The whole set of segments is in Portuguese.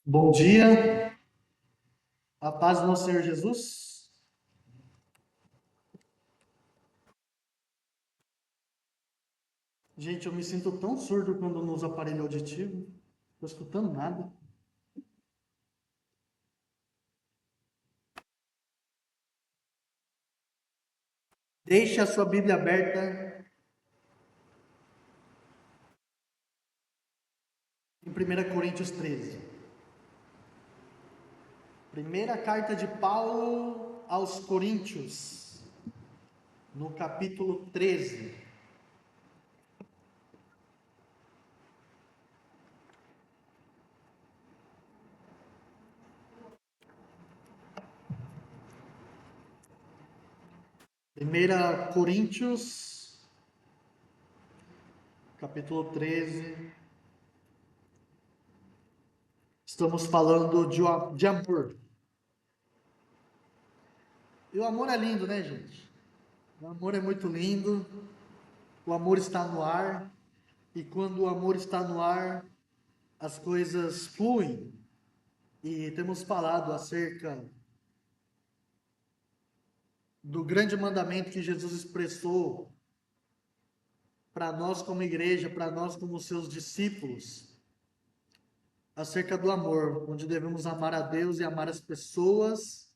Bom dia, a paz do nosso Senhor Jesus. Gente, eu me sinto tão surdo quando não uso aparelho auditivo. Não estou escutando nada. Deixe a sua Bíblia aberta em 1 Coríntios 13. Primeira carta de Paulo aos Coríntios, no capítulo 13. Primeira Coríntios, capítulo 13. Estamos falando de amor. E o amor é lindo, né, gente? O amor é muito lindo. O amor está no ar. E quando o amor está no ar, as coisas fluem. E temos falado acerca do grande mandamento que Jesus expressou para nós como igreja, para nós como seus discípulos, acerca do amor, onde devemos amar a Deus e amar as pessoas.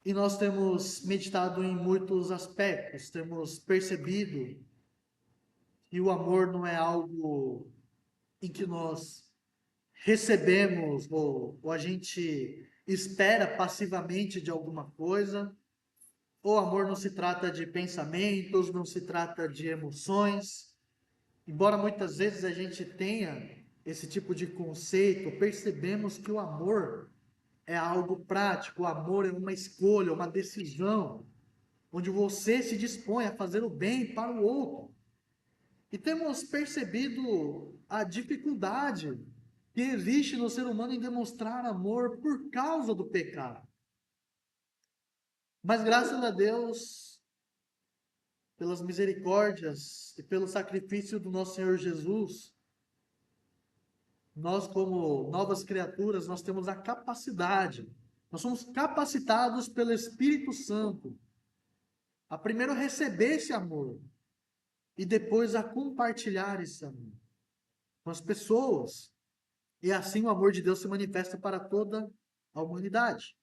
E nós temos meditado em muitos aspectos, temos percebido que o amor não é algo em que nós recebemos ou a gente espera passivamente de alguma coisa. O amor não se trata de pensamentos, não se trata de emoções. Embora muitas vezes a gente tenha esse tipo de conceito, percebemos que o amor é algo prático, o amor é uma escolha, uma decisão, onde você se dispõe a fazer o bem para o outro. E temos percebido a dificuldade que existe no ser humano em demonstrar amor por causa do pecado. Mas graças a Deus, pelas misericórdias e pelo sacrifício do nosso Senhor Jesus, nós como novas criaturas, nós temos a capacidade, nós somos capacitados pelo Espírito Santo a primeiro receber esse amor e depois a compartilhar esse amor com as pessoas. E assim o amor de Deus se manifesta para toda a humanidade.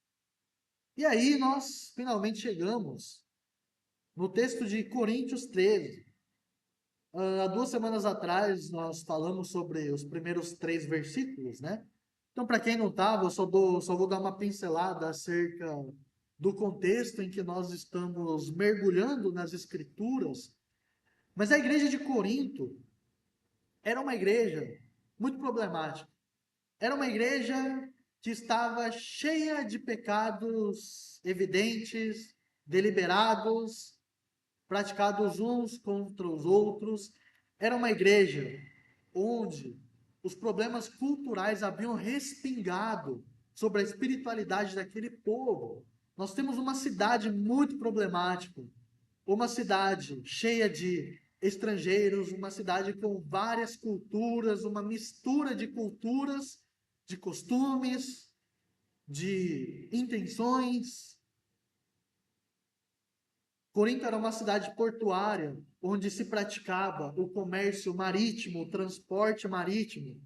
E aí nós finalmente chegamos no texto de Coríntios 13. Há 2 semanas atrás nós falamos sobre os primeiros 3 versículos, né? Então, para quem não estava, eu só vou dar uma pincelada acerca do contexto em que nós estamos mergulhando nas Escrituras. Mas a igreja de Corinto era uma igreja muito problemática. Era uma igreja que estava cheia de pecados evidentes, deliberados, praticados uns contra os outros. Era uma igreja onde os problemas culturais haviam respingado sobre a espiritualidade daquele povo. Nós temos uma cidade muito problemática, uma cidade cheia de estrangeiros, uma cidade com várias culturas, uma mistura de culturas, de costumes, de intenções. Corinto era uma cidade portuária, onde se praticava o comércio marítimo, o transporte marítimo.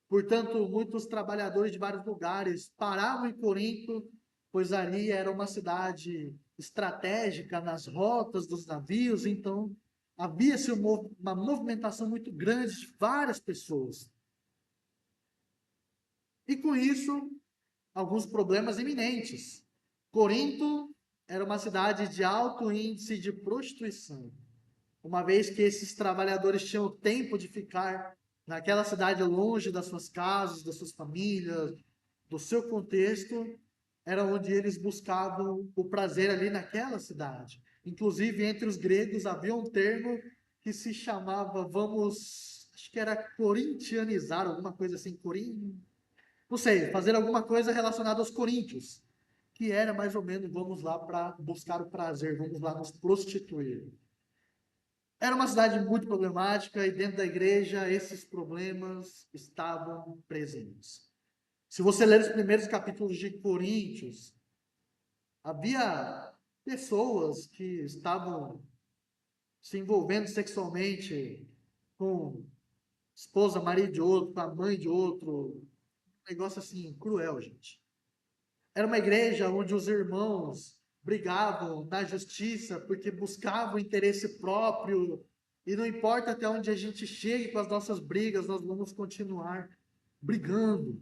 Portanto, muitos trabalhadores de vários lugares paravam em Corinto, pois ali era uma cidade estratégica nas rotas dos navios, então havia-se uma movimentação muito grande de várias pessoas. E com isso, alguns problemas iminentes. Corinto era uma cidade de alto índice de prostituição, uma vez que esses trabalhadores tinham tempo de ficar naquela cidade longe das suas casas, das suas famílias, do seu contexto, era onde eles buscavam o prazer ali naquela cidade. Inclusive, entre os gregos havia um termo que se chamava, acho que era corintianizar, alguma coisa assim, não sei, fazer alguma coisa relacionada aos coríntios, que era mais ou menos, vamos lá para buscar o prazer, vamos lá nos prostituir. Era uma cidade muito problemática e dentro da igreja esses problemas estavam presentes. Se você ler os primeiros capítulos de Coríntios, havia pessoas que estavam se envolvendo sexualmente com esposa, marido de outro, com a mãe de outro. Um negócio assim, cruel, gente. Era uma igreja onde os irmãos brigavam na justiça porque buscavam interesse próprio. E não importa até onde a gente chegue com as nossas brigas, nós vamos continuar brigando.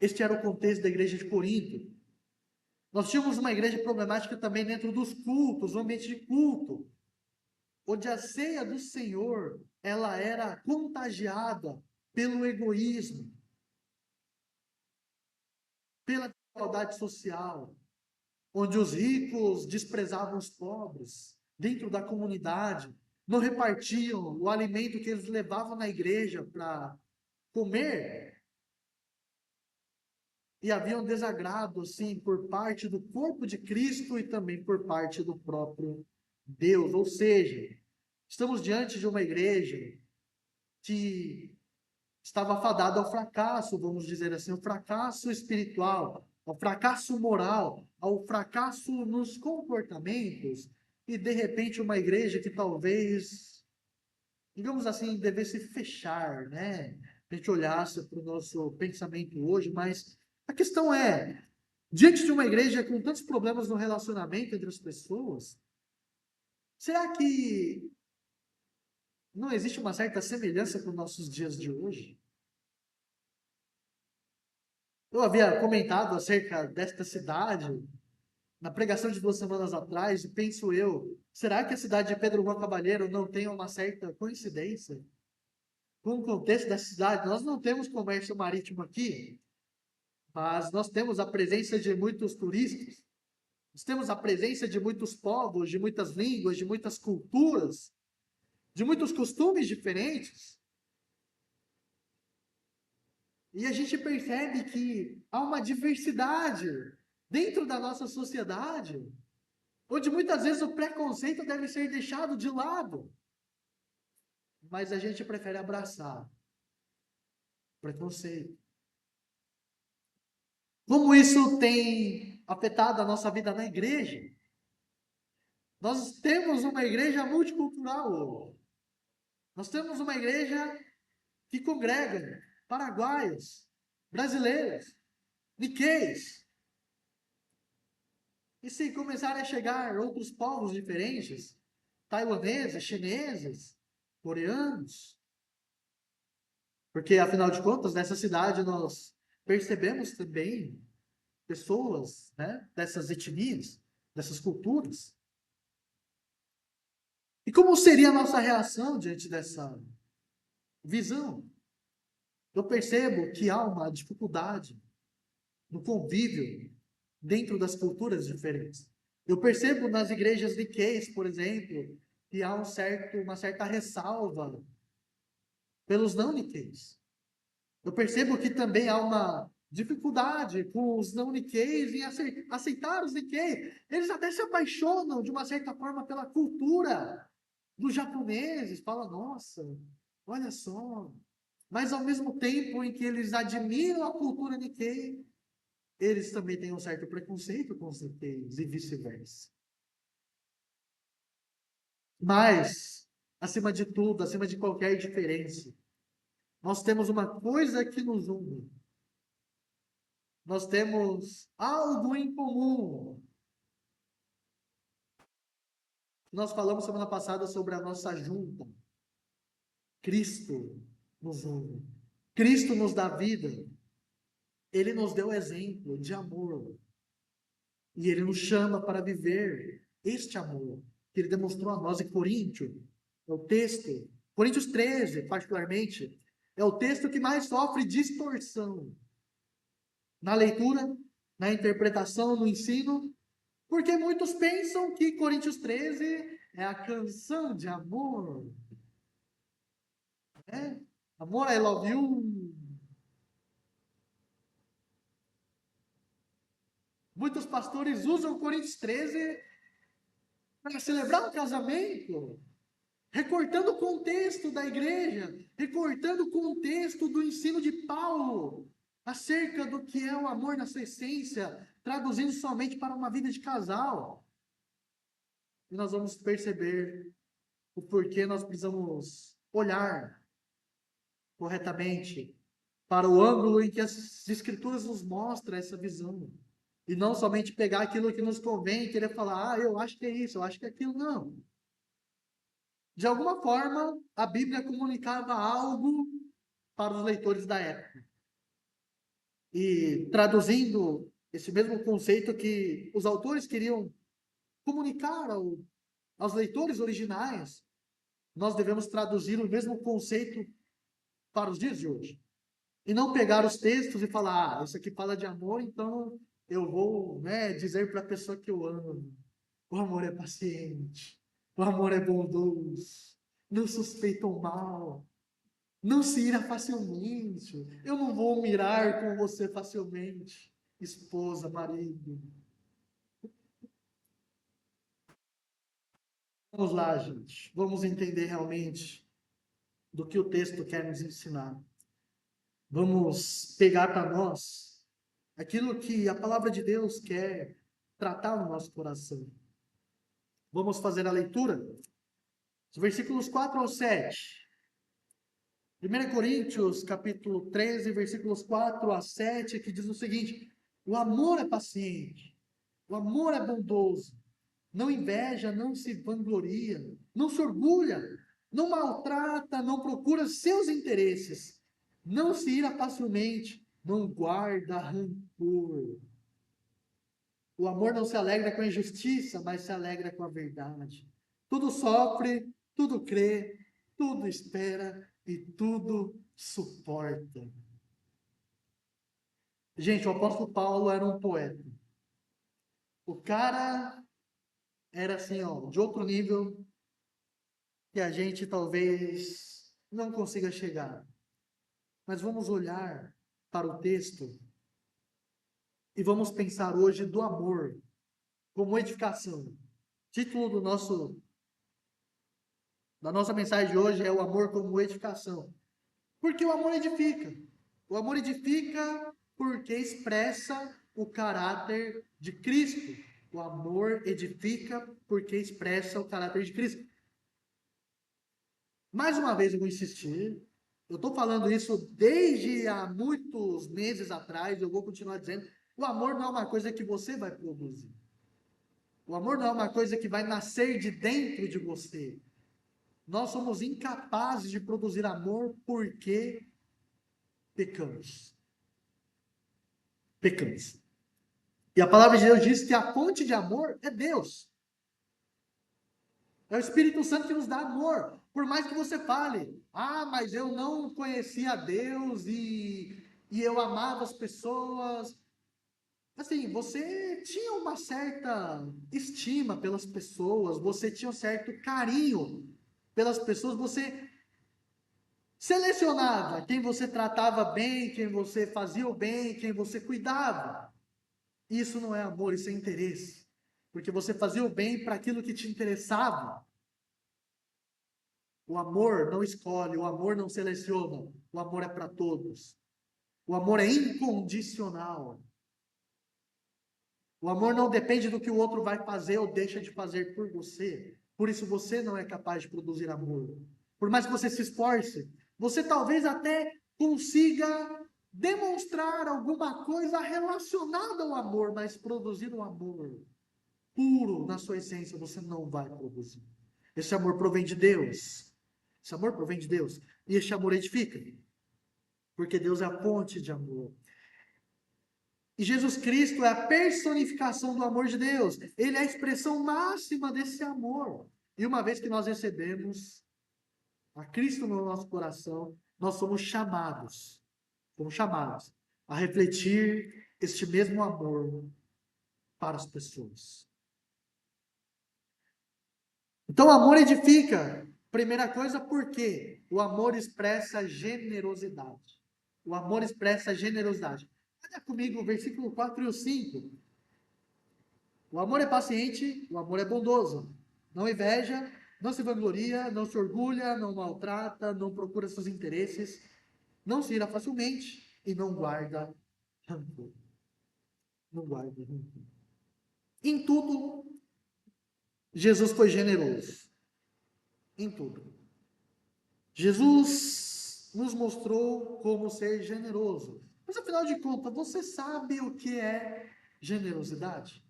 Este era o contexto da igreja de Corinto. Nós tínhamos uma igreja problemática também dentro dos cultos, o ambiente de culto, onde a ceia do Senhor, ela era contagiada pelo egoísmo, pela desigualdade social, onde os ricos desprezavam os pobres dentro da comunidade, não repartiam o alimento que eles levavam na igreja para comer, e havia um desagrado, assim, por parte do corpo de Cristo e também por parte do próprio Deus. Ou seja, estamos diante de uma igreja que estava fadada ao fracasso, vamos dizer assim, ao fracasso espiritual, ao fracasso moral, ao fracasso nos comportamentos, e de repente uma igreja que talvez, digamos assim, devesse fechar, né? A gente olhasse para o nosso pensamento hoje, mas a questão é, diante de uma igreja com tantos problemas no relacionamento entre as pessoas, será que não existe uma certa semelhança com os nossos dias de hoje? Eu havia comentado acerca desta cidade na pregação de 2 semanas atrás, e penso eu, será que a cidade de Pedro Juan Cavalheiro não tem uma certa coincidência com o contexto da cidade? Nós não temos comércio marítimo aqui, mas nós temos a presença de muitos turistas, nós temos a presença de muitos povos, de muitas línguas, de muitas culturas, de muitos costumes diferentes. E a gente percebe que há uma diversidade dentro da nossa sociedade, onde muitas vezes o preconceito deve ser deixado de lado, mas a gente prefere abraçar o preconceito. Como isso tem afetado a nossa vida na igreja? Nós temos uma igreja multicultural. Nós temos uma igreja que congrega paraguaios, brasileiros, niqueis. E se começarem a chegar outros povos diferentes, taiwaneses, chineses, coreanos, porque afinal de contas, nessa cidade nós percebemos também pessoas, né, dessas etnias, dessas culturas. E como seria a nossa reação diante dessa visão? Eu percebo que há uma dificuldade no convívio dentro das culturas diferentes. Eu percebo nas igrejas niqueis, por exemplo, que há uma certa ressalva pelos não niqueis. Eu percebo que também há uma dificuldade com os não niqueis em aceitar os niqueis. Eles até se apaixonam de uma certa forma pela cultura dos japoneses. Falam, nossa, olha só. Mas ao mesmo tempo em que eles admiram a cultura Nikkei, eles também têm um certo preconceito com os Nikkeis e vice-versa. Mas, acima de tudo, acima de qualquer diferença, nós temos uma coisa que nos une. Nós temos algo em comum. Nós falamos semana passada sobre a nossa junta. Cristo nos une. Cristo nos dá vida. Ele nos deu exemplo de amor. E ele nos chama para viver este amor que ele demonstrou a nós em Coríntios. É o texto, Coríntios 13, particularmente, é o texto que mais sofre distorção na leitura, na interpretação, no ensino, porque muitos pensam que Coríntios 13 é a canção de amor, né? Amor, I love you. Muitos pastores usam Coríntios 13 para celebrar um casamento. recortando o contexto da igreja, recortando o contexto do ensino de Paulo, acerca do que é o amor na sua essência, traduzindo somente para uma vida de casal. E nós vamos perceber o porquê nós precisamos olhar corretamente para o ângulo em que as Escrituras nos mostram essa visão. E não somente pegar aquilo que nos convém e querer falar, eu acho que é isso, eu acho que é aquilo. Não. De alguma forma, a Bíblia comunicava algo para os leitores da época. E traduzindo esse mesmo conceito que os autores queriam comunicar aos leitores originais, nós devemos traduzir o mesmo conceito para os dias de hoje. E não pegar os textos e falar, isso aqui fala de amor, então eu vou, dizer para a pessoa que eu amo. O amor é paciente, o amor é bondoso, não suspeita o mal, não se ira facilmente. Eu não vou mirar com você facilmente, esposa, marido. Vamos lá, gente. Vamos entender realmente do que o texto quer nos ensinar. Vamos pegar para nós aquilo que a palavra de Deus quer tratar no nosso coração. Vamos fazer a leitura? Os versículos 4 ao 7. 1 Coríntios, capítulo 13, versículos 4 a 7, que diz o seguinte: o amor é paciente, o amor é bondoso, não inveja, não se vangloria, não se orgulha, não maltrata, não procura seus interesses, não se ira facilmente, não guarda rancor. O amor não se alegra com a injustiça, mas se alegra com a verdade. Tudo sofre, tudo crê, tudo espera e tudo suporta. Gente, o apóstolo Paulo era um poeta. O cara era assim, ó, de outro nível que a gente talvez não consiga chegar. Mas vamos olhar para o texto e vamos pensar hoje do amor como edificação. Título da nossa mensagem de hoje é o amor como edificação. Porque o amor edifica. O amor edifica porque expressa o caráter de Cristo. O amor edifica porque expressa o caráter de Cristo. Mais uma vez eu vou insistir. Eu estou falando isso desde há muitos meses atrás. Eu vou continuar dizendo. O amor não é uma coisa que você vai produzir. O amor não é uma coisa que vai nascer de dentro de você. Nós somos incapazes de produzir amor porque pecamos. Pecamos. E a palavra de Deus diz que a fonte de amor é Deus. É o Espírito Santo que nos dá amor. Por mais que você fale, mas eu não conhecia Deus e eu amava as pessoas. Assim, você tinha uma certa estima pelas pessoas, você tinha um certo carinho pelas pessoas, você selecionava quem você tratava bem, quem você fazia o bem, quem você cuidava. Isso não é amor, isso é interesse. Porque você fazia o bem para aquilo que te interessava. O amor não escolhe, o amor não seleciona. O amor é para todos. O amor é incondicional. O amor não depende do que o outro vai fazer ou deixa de fazer por você. Por isso você não é capaz de produzir amor. Por mais que você se esforce, você talvez até consiga demonstrar alguma coisa relacionada ao amor, mas produzir um amor puro na sua essência você não vai produzir. Esse amor provém de Deus. Esse amor provém de Deus. E esse amor edifica. Porque Deus é a fonte de amor. E Jesus Cristo é a personificação do amor de Deus. Ele é a expressão máxima desse amor. E uma vez que nós recebemos a Cristo no nosso coração, nós somos chamados a refletir este mesmo amor para as pessoas. Então, o amor edifica. Primeira coisa, por quê? O amor expressa generosidade. O amor expressa generosidade. Olha comigo o versículo 4 e o 5. O amor é paciente, o amor é bondoso. Não inveja, não se vangloria, não se orgulha, não maltrata, não procura seus interesses, não se ira facilmente e não guarda rancor. Não guarda rancor. Em tudo, Jesus foi generoso. Em tudo. Jesus nos mostrou como ser generoso. Mas afinal de contas, você sabe o que é generosidade?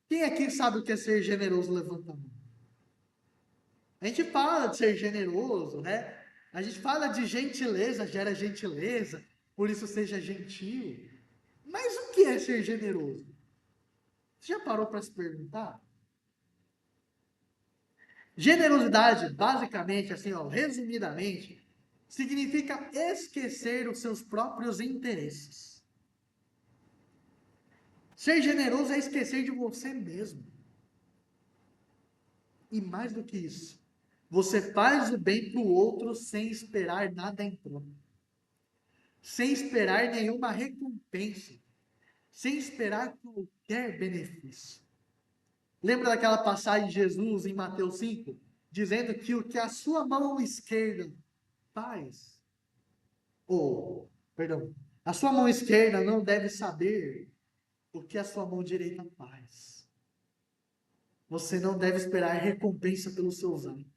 Quem aqui sabe o que é ser generoso? Levanta a mão. A gente fala de ser generoso, né? A gente fala de gentileza, gera gentileza, por isso seja gentil. Mas o que é ser generoso? Você já parou para se perguntar? Generosidade, basicamente, assim, ó, resumidamente, significa esquecer os seus próprios interesses. Ser generoso é esquecer de você mesmo. E mais do que isso, você faz o bem para o outro sem esperar nada em troca, sem esperar nenhuma recompensa, sem esperar qualquer benefício. Lembra daquela passagem de Jesus em Mateus 5, dizendo que o que a sua mão esquerda faz, ou, perdão, a sua mão esquerda não deve saber o que a sua mão direita faz. Você não deve esperar recompensa pelos seus atos.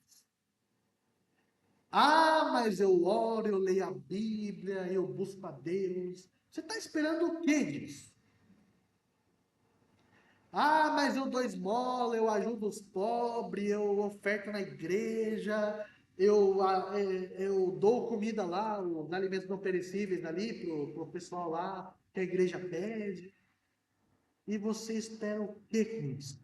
Ah, mas eu oro, eu leio a Bíblia, eu busco a Deus. Você está esperando o quê disso? Ah, mas eu dou esmola, eu ajudo os pobres, eu oferto na igreja, eu dou comida lá, os alimentos não perecíveis ali pro pessoal lá, que a igreja pede. E você espera o quê com isso?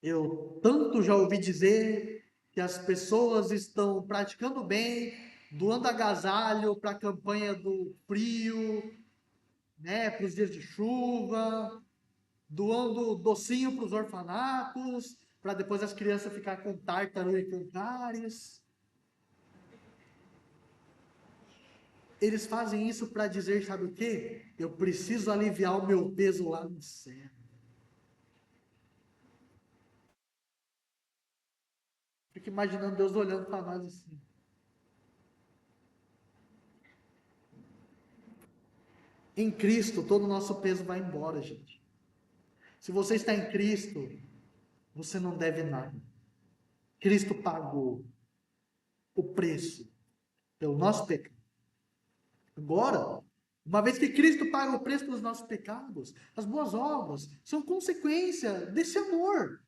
Eu tanto já ouvi dizer que as pessoas estão praticando bem, doando agasalho para a campanha do frio, né, para os dias de chuva, doando docinho para os orfanatos, para depois as crianças ficar com tártaro e com cáries. Eles fazem isso para dizer, sabe o quê? Eu preciso aliviar o meu peso lá no céu. Fico imaginando Deus olhando para nós assim. Em Cristo, todo o nosso peso vai embora, gente. Se você está em Cristo, você não deve nada. Cristo pagou o preço pelo nosso pecado. Agora, uma vez que Cristo paga o preço pelos nossos pecados, as boas obras são consequência desse amor.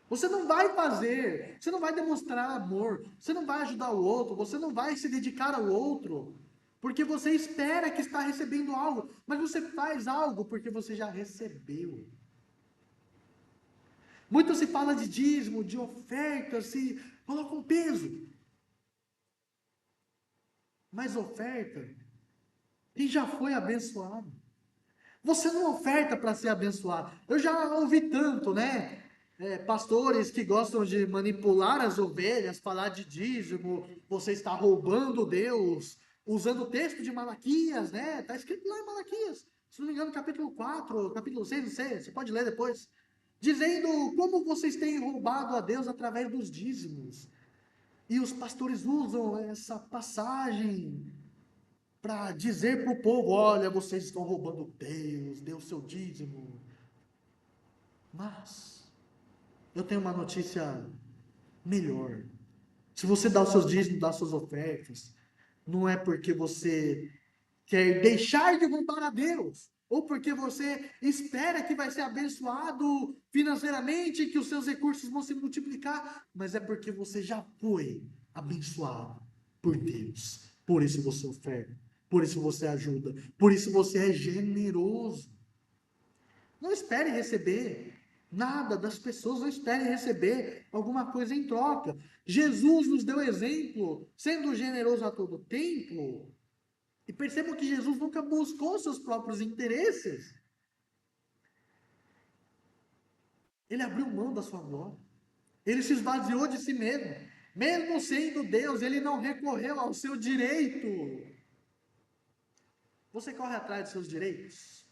Você não vai fazer, você não vai demonstrar amor, você não vai ajudar o outro, você não vai se dedicar ao outro, porque você espera que está recebendo algo, mas você faz algo porque você já recebeu. Muito se fala de dízimo, de oferta, se coloca um peso. Mas oferta, quem já foi abençoado. Você não oferta para ser abençoado. Eu já ouvi tanto, né? Pastores que gostam de manipular as ovelhas, falar de dízimo, você está roubando Deus, usando o texto de Malaquias, né? Está escrito lá em Malaquias, se não me engano, capítulo 4, capítulo 6, não sei, você pode ler depois. Dizendo como vocês têm roubado a Deus através dos dízimos. E os pastores usam essa passagem para dizer para o povo: olha, vocês estão roubando Deus, dê o seu dízimo. Mas eu tenho uma notícia melhor. Se você dá os seus dízimos, dá as suas ofertas, não é porque você quer deixar de roubar a Deus, ou porque você espera que vai ser abençoado financeiramente, que os seus recursos vão se multiplicar, mas é porque você já foi abençoado por Deus. Por isso você oferta, por isso você ajuda, por isso você é generoso. Não espere receber nada das pessoas, não espere receber alguma coisa em troca. Jesus nos deu exemplo, sendo generoso a todo tempo. E percebam que Jesus nunca buscou seus próprios interesses. Ele abriu mão da sua glória. Ele se esvaziou de si mesmo. Mesmo sendo Deus, ele não recorreu ao seu direito. Você corre atrás dos seus direitos?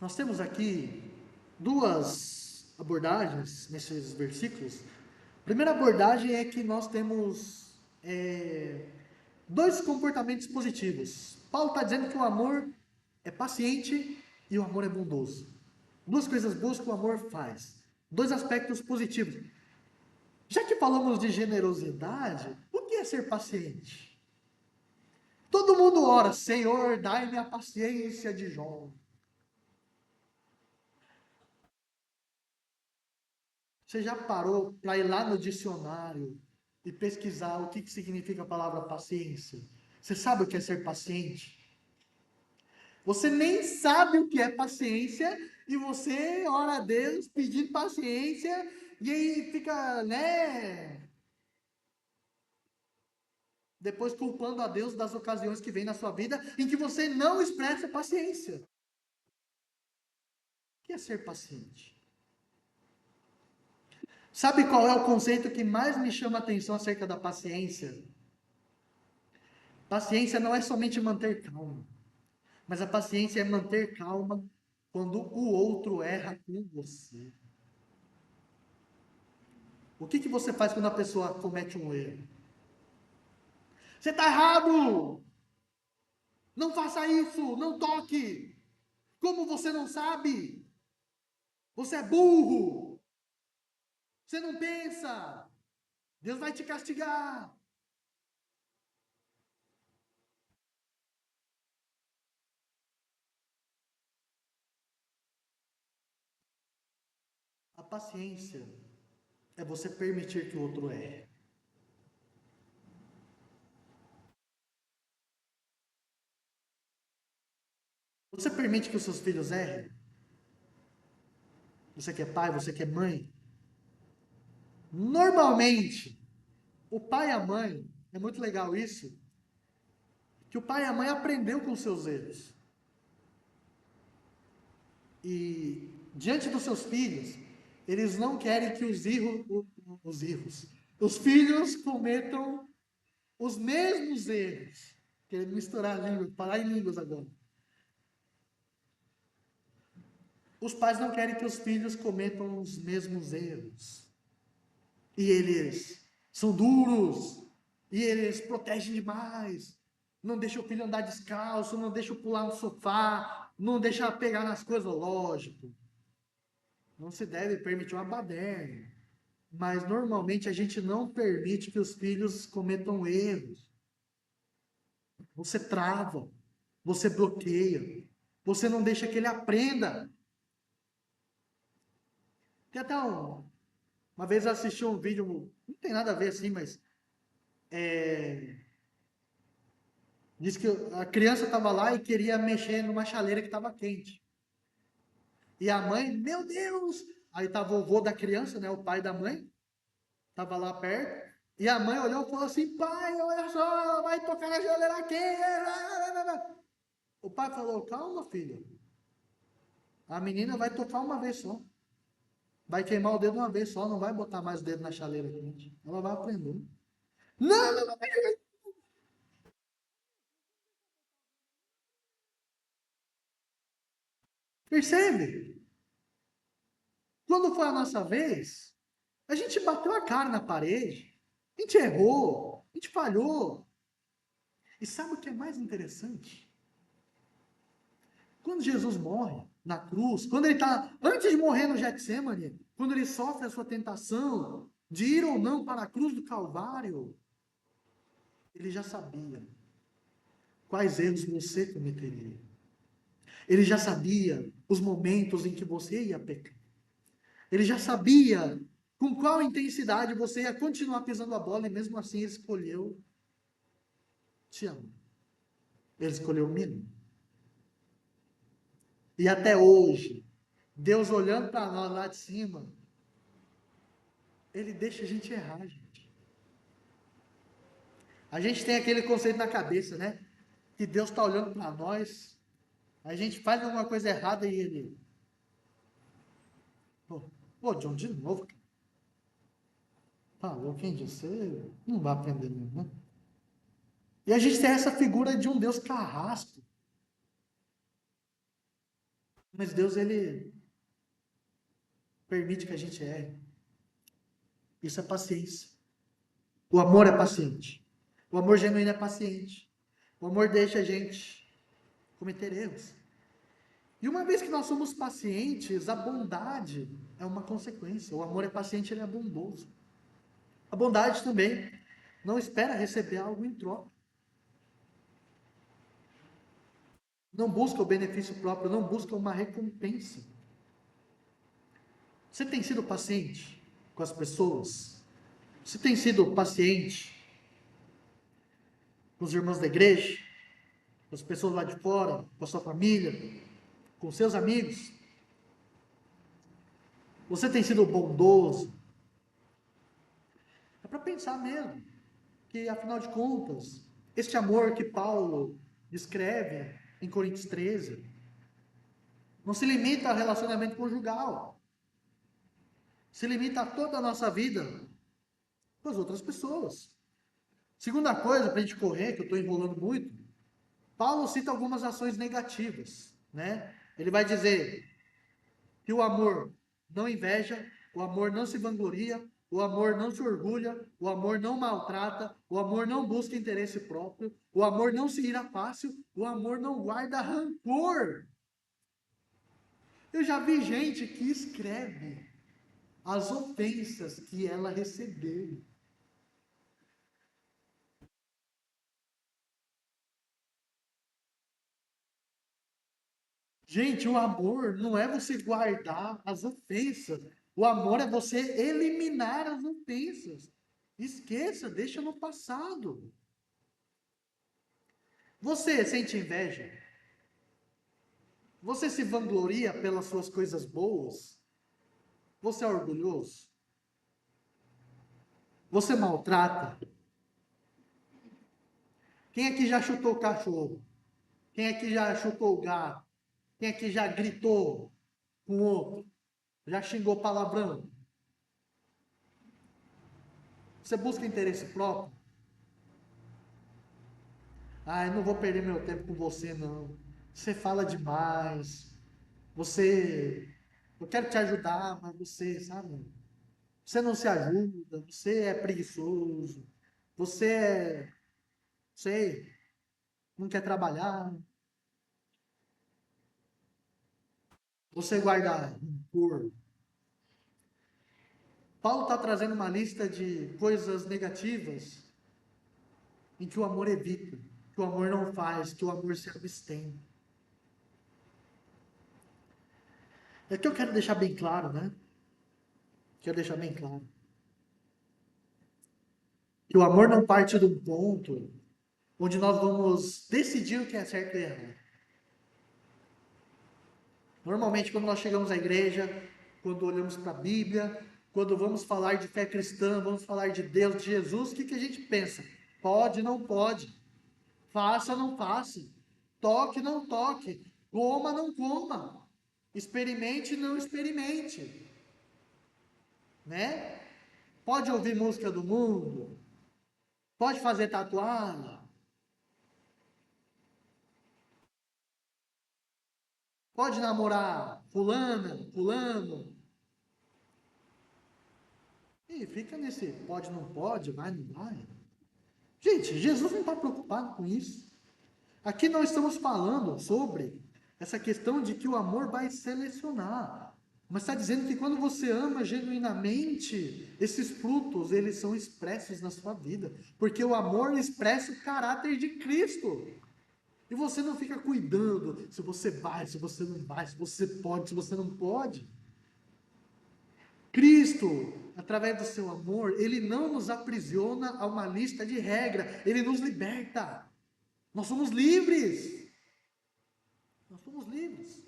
Nós temos aqui duas abordagens nesses versículos. A primeira abordagem é que nós temos dois comportamentos positivos. Paulo está dizendo que o amor é paciente e o amor é bondoso. Duas coisas boas que o amor faz. Dois aspectos positivos. Já que falamos de generosidade, o que é ser paciente? Todo mundo ora, Senhor, dai-me a paciência de Jó. Você já parou para ir lá no dicionário e pesquisar o que significa a palavra paciência? Você sabe o que é ser paciente? Você nem sabe o que é paciência e você ora a Deus pedindo paciência e aí fica, né? Depois culpando a Deus das ocasiões que vem na sua vida em que você não expressa paciência. O que é ser paciente? Sabe qual é o conceito que mais me chama a atenção acerca da paciência? Paciência não é somente manter calma, mas a paciência é manter calma quando o outro erra com você. O que você faz quando a pessoa comete um erro? Você está errado! Não faça isso! Não toque! Como você não sabe? Você é burro! Você não pensa! Deus vai te castigar! A paciência é você permitir que o outro erre. Você permite que os seus filhos errem? Você que é pai, você que é mãe? Normalmente, o pai e a mãe, é muito legal isso, que o pai e a mãe aprendeu com os seus erros. E diante dos seus filhos, eles não querem que os filhos cometam os mesmos erros. Querendo misturar línguas, falar em línguas agora. Os pais não querem que os filhos cometam os mesmos erros. E eles são duros. E eles protegem demais. Não deixa o filho andar descalço, não deixa pular no sofá, não deixa pegar nas coisas, lógico. Não se deve permitir uma baderna. Mas normalmente a gente não permite que os filhos cometam erros. Você trava, você bloqueia, você não deixa que ele aprenda. Tem até uma vez eu assisti um vídeo, não tem nada a ver assim, mas diz que a criança estava lá e queria mexer numa chaleira que estava quente. E a mãe, meu Deus! Aí estava o vô da criança, né, o pai da mãe, estava lá perto. E a mãe olhou e falou assim: pai, olha só, vai tocar na chaleira quente. O pai falou: calma, filho. A menina vai tocar uma vez só. Vai queimar o dedo uma vez só, não vai botar mais o dedo na chaleira quente. Ela vai aprender. Não, não, não. Percebe? Quando foi a nossa vez, a gente bateu a cara na parede, a gente errou, a gente falhou. E sabe o que é mais interessante? Quando Jesus morre na cruz, quando ele está, antes de morrer no Getsemane, quando ele sofre a sua tentação de ir ou não para a cruz do Calvário, ele já sabia quais erros você cometeria. Ele já sabia os momentos em que você ia pecar. Ele já sabia com qual intensidade você ia continuar pisando a bola e mesmo assim ele escolheu te amar. Ele escolheu o mínimo. E até hoje, Deus olhando para nós lá de cima, Ele deixa a gente errar, gente. A gente tem aquele conceito na cabeça, né? Que Deus está olhando para nós, a gente faz alguma coisa errada e Ele. Pô, John, de novo, cara. Falou, quem disse? Você não vai aprender mesmo, né? E a gente tem essa figura de um Deus carrasco. Mas Deus, ele permite que a gente erre. Isso é paciência. O amor é paciente. O amor genuíno é paciente. O amor deixa a gente cometer erros. E uma vez que nós somos pacientes, a bondade é uma consequência. O amor é paciente, ele é bondoso. A bondade também não espera receber algo em troca. Não busca o benefício próprio, não busca uma recompensa. Você tem sido paciente com as pessoas? Você tem sido paciente com os irmãos da igreja? Com as pessoas lá de fora? Com a sua família? Com seus amigos? Você tem sido bondoso? É para pensar mesmo, que afinal de contas, este amor que Paulo descreve em Coríntios 13, não se limita ao relacionamento conjugal, se limita a toda a nossa vida com as outras pessoas. Segunda coisa, para a gente correr, que eu estou enrolando muito, Paulo cita algumas ações negativas, né? Ele vai dizer que o amor não inveja, o amor não se vangloria, o amor não se orgulha, o amor não maltrata, o amor não busca interesse próprio, o amor não se ira fácil, o amor não guarda rancor. Eu já vi gente que escreve as ofensas que ela recebeu. Gente, o amor não é você guardar as ofensas. O amor é você eliminar as ofensas. Esqueça, deixa no passado. Você sente inveja? Você se vangloria pelas suas coisas boas? Você é orgulhoso? Você maltrata? Quem aqui já chutou o cachorro? Quem aqui já chutou o gato? Quem aqui já gritou com o outro? Já xingou palavrão? Você busca interesse próprio? Ai, não vou perder meu tempo com você, não. Você fala demais. Você. Eu quero te ajudar, mas você, sabe? Você não se ajuda. Você é preguiçoso. Você é. Sei, não quer trabalhar. Você guarda rancor. Paulo está trazendo uma lista de coisas negativas em que o amor evita, que o amor não faz, que o amor se abstém. É que eu quero deixar bem claro, né? Quero deixar bem claro. Que o amor não parte de um ponto onde nós vamos decidir o que é certo e errado. Normalmente, quando nós chegamos à igreja, quando olhamos para a Bíblia, quando vamos falar de fé cristã, vamos falar de Deus, de Jesus, o que, que a gente pensa? Pode, não pode. Faça, não faça. Toque, não toque. Coma, não coma. Experimente, não experimente. Né? Pode ouvir música do mundo. Pode fazer tatuagem. Pode namorar fulana, fulano. E fica nesse pode, não pode, vai, não vai. Gente, Jesus não está preocupado com isso. Aqui nós estamos falando sobre essa questão de que o amor vai selecionar. Mas está dizendo que quando você ama genuinamente, esses frutos, eles são expressos na sua vida. Porque o amor expressa o caráter de Cristo. E você não fica cuidando se você vai, se você não vai, se você pode, se você não pode. Cristo, através do seu amor, ele não nos aprisiona a uma lista de regras, ele nos liberta. Nós somos livres. Nós somos livres.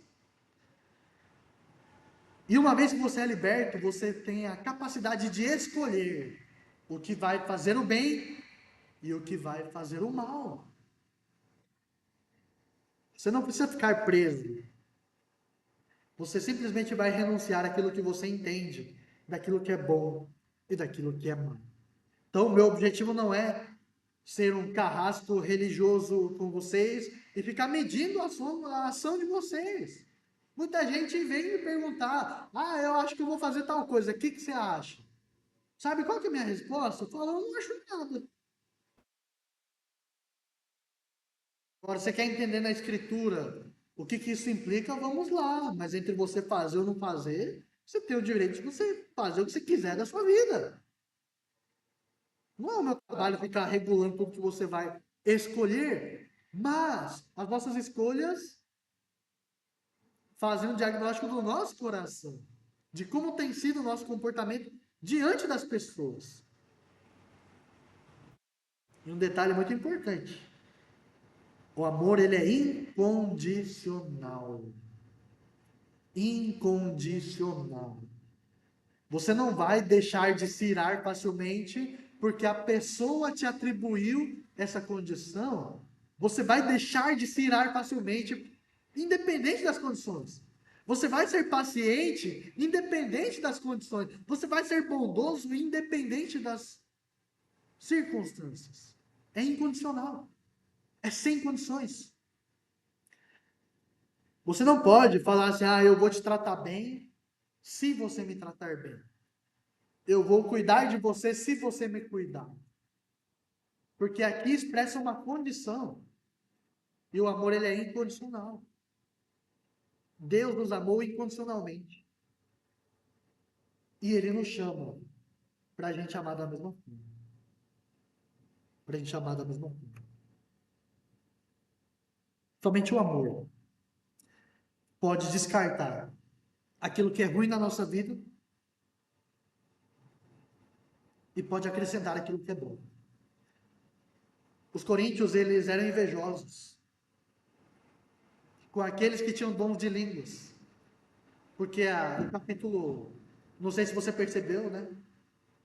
E uma vez que você é liberto, você tem a capacidade de escolher o que vai fazer o bem e o que vai fazer o mal. Você não precisa ficar preso. Você simplesmente vai renunciar àquilo que você entende, daquilo que é bom e daquilo que é mal. Então, o meu objetivo não é ser um carrasco religioso com vocês e ficar medindo a ação de vocês. Muita gente vem me perguntar, eu acho que eu vou fazer tal coisa, o que que você acha? Sabe qual que é a minha resposta? Eu falo, eu não acho nada. Agora, você quer entender na escritura o que que isso implica? Vamos lá. Mas entre você fazer ou não fazer, você tem o direito de você fazer o que você quiser da sua vida. Não é o meu trabalho ficar regulando tudo que você vai escolher, mas as nossas escolhas fazem um diagnóstico do nosso coração, de como tem sido o nosso comportamento diante das pessoas. E um detalhe muito importante: o amor ele é incondicional. Incondicional. Você não vai deixar de se irar facilmente porque a pessoa te atribuiu essa condição. Você vai deixar de se irar facilmente, independente das condições. Você vai ser paciente, independente das condições. Você vai ser bondoso, independente das circunstâncias. É incondicional. É sem condições. Você não pode falar assim, eu vou te tratar bem se você me tratar bem. Eu vou cuidar de você se você me cuidar. Porque aqui expressa uma condição. E o amor ele é incondicional. Deus nos amou incondicionalmente. E ele nos chama para a gente amar da mesma forma. Para a gente amar da mesma forma. Somente o amor pode descartar aquilo que é ruim na nossa vida e pode acrescentar aquilo que é bom. Os coríntios, eles eram invejosos com aqueles que tinham dons de línguas. Porque o capítulo, não sei se você percebeu, né?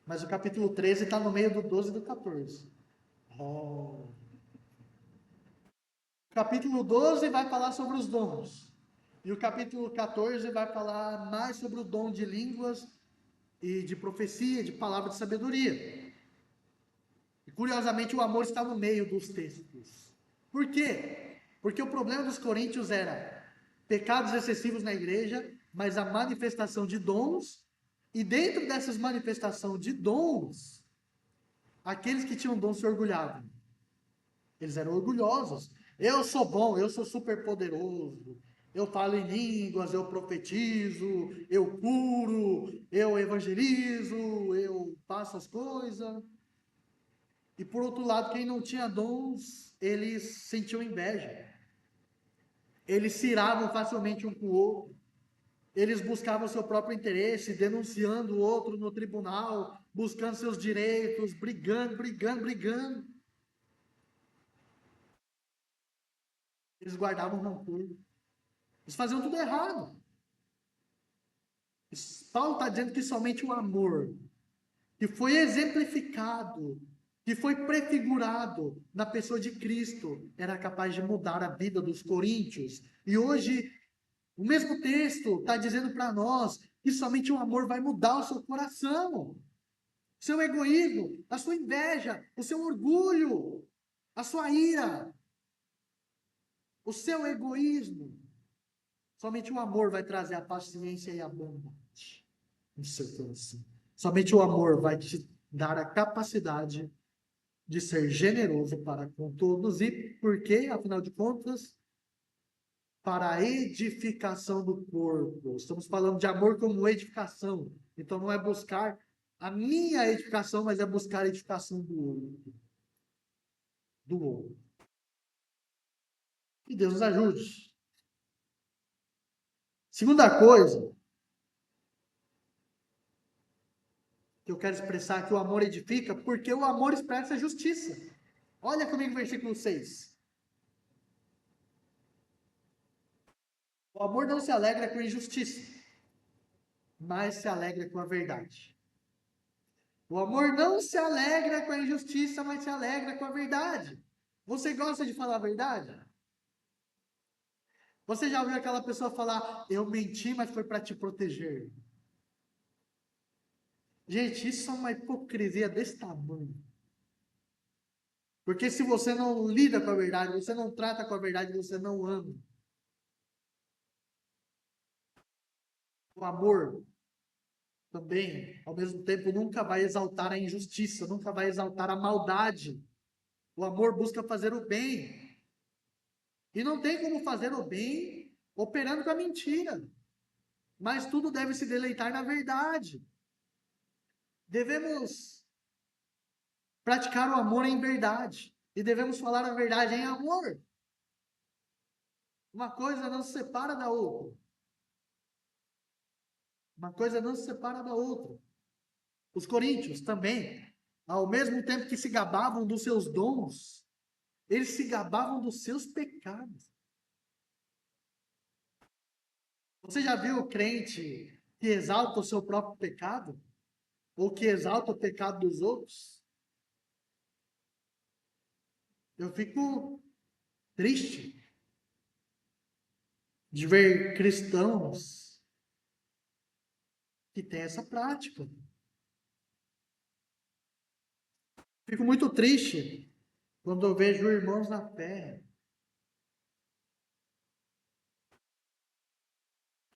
Mas o capítulo 13 está no meio do 12 e do 14. Oh. O capítulo 12 vai falar sobre os dons. E o capítulo 14 vai falar mais sobre o dom de línguas e de profecia, de palavra de sabedoria. E curiosamente o amor está no meio dos textos. Por quê? Porque o problema dos coríntios era pecados excessivos na igreja, mas a manifestação de dons, e dentro dessas manifestações de dons, aqueles que tinham dom se orgulhavam. Eles eram orgulhosos. Eu sou bom, eu sou super poderoso. Eu falo em línguas, eu profetizo, eu curo, eu evangelizo, eu faço as coisas. E por outro lado, quem não tinha dons, eles sentiam inveja. Eles se iravam facilmente um com o outro. Eles buscavam seu próprio interesse, denunciando o outro no tribunal, buscando seus direitos, brigando, brigando, brigando. Eles guardavam rancor. Eles faziam tudo errado. Paulo está dizendo que somente o amor, que foi exemplificado, que foi prefigurado na pessoa de Cristo, era capaz de mudar a vida dos coríntios. E hoje, o mesmo texto está dizendo para nós que somente o amor vai mudar o seu coração, seu egoísmo, a sua inveja, o seu orgulho, a sua ira, o seu egoísmo. Somente o amor vai trazer a paciência e a bondade no seu coração. Somente o amor vai te dar a capacidade de ser generoso para com todos e porque, afinal de contas, para a edificação do corpo. Estamos falando de amor como edificação. Então não é buscar a minha edificação, mas é buscar a edificação do outro. Do outro. Que Deus nos ajude. Segunda coisa que eu quero expressar que o amor edifica, porque o amor expressa a justiça. Olha comigo o versículo 6. O amor não se alegra com injustiça, mas se alegra com a verdade. O amor não se alegra com a injustiça, mas se alegra com a verdade. Você gosta de falar a verdade? Você já ouviu aquela pessoa falar, eu menti, mas foi para te proteger? Gente, isso é uma hipocrisia desse tamanho. Porque se você não lida com a verdade, você não trata com a verdade, você não ama. O amor também, ao mesmo tempo, nunca vai exaltar a injustiça, nunca vai exaltar a maldade. O amor busca fazer o bem. E não tem como fazer o bem operando com a mentira. Mas tudo deve se deleitar na verdade. Devemos praticar o amor em verdade. E devemos falar a verdade em amor. Uma coisa não se separa da outra. Uma coisa não se separa da outra. Os coríntios também, ao mesmo tempo que se gabavam dos seus dons, eles se gabavam dos seus pecados. Você já viu o crente que exalta o seu próprio pecado? Ou que exalta o pecado dos outros? Eu fico triste de ver cristãos que têm essa prática. Fico muito triste quando eu vejo irmãos na fé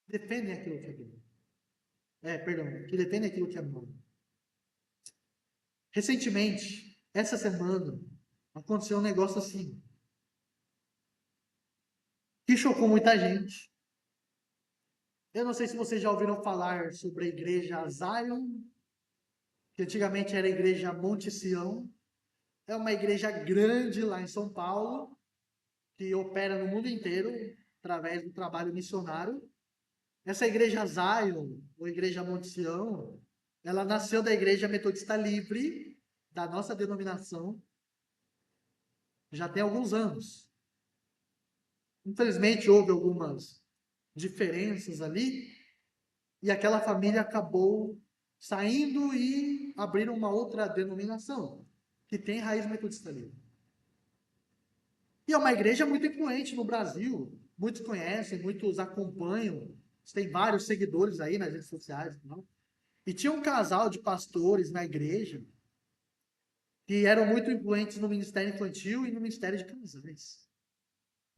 que defendem aquilo que é bom. Perdão, que defendem aquilo que é bom. Recentemente, essa semana, aconteceu um negócio assim, que chocou muita gente. Eu não sei se vocês já ouviram falar sobre a igreja Zion, que antigamente era a igreja Monte Sião. É uma igreja grande lá em São Paulo, que opera no mundo inteiro, através do trabalho missionário. Essa igreja Zion, ou igreja Monte Sião, ela nasceu da igreja Metodista Livre, da nossa denominação, já tem alguns anos. Infelizmente, houve algumas diferenças ali, e aquela família acabou saindo e abriram uma outra denominação, que tem raiz metodista livre. E é uma igreja muito influente no Brasil, muitos conhecem, muitos acompanham, tem vários seguidores aí nas redes sociais. Não? E tinha um casal de pastores na igreja que eram muito influentes no ministério infantil e no ministério de casais.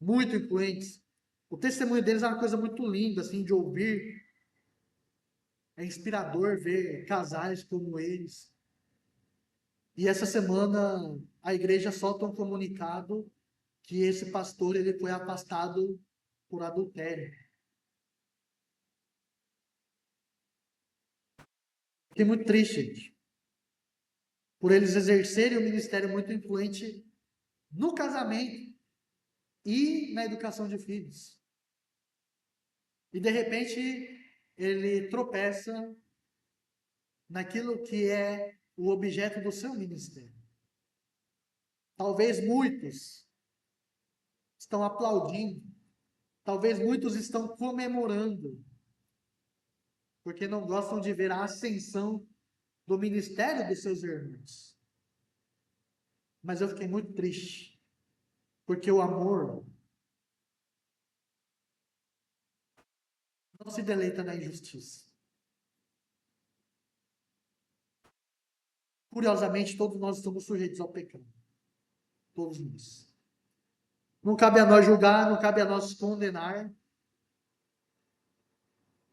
Muito influentes. O testemunho deles é uma coisa muito linda, assim, de ouvir. É inspirador ver casais como eles. E essa semana a igreja solta um comunicado que esse pastor ele foi afastado por adultério. Fiquei muito triste, gente, por eles exercerem um ministério muito influente no casamento e na educação de filhos. E de repente ele tropeça naquilo que é o objeto do seu ministério. Talvez muitos estão aplaudindo, talvez muitos estão comemorando, porque não gostam de ver a ascensão do ministério dos seus irmãos. Mas eu fiquei muito triste, porque o amor não se deleita na injustiça. Curiosamente, todos nós estamos sujeitos ao pecado. Todos nós. Não cabe a nós julgar, não cabe a nós condenar.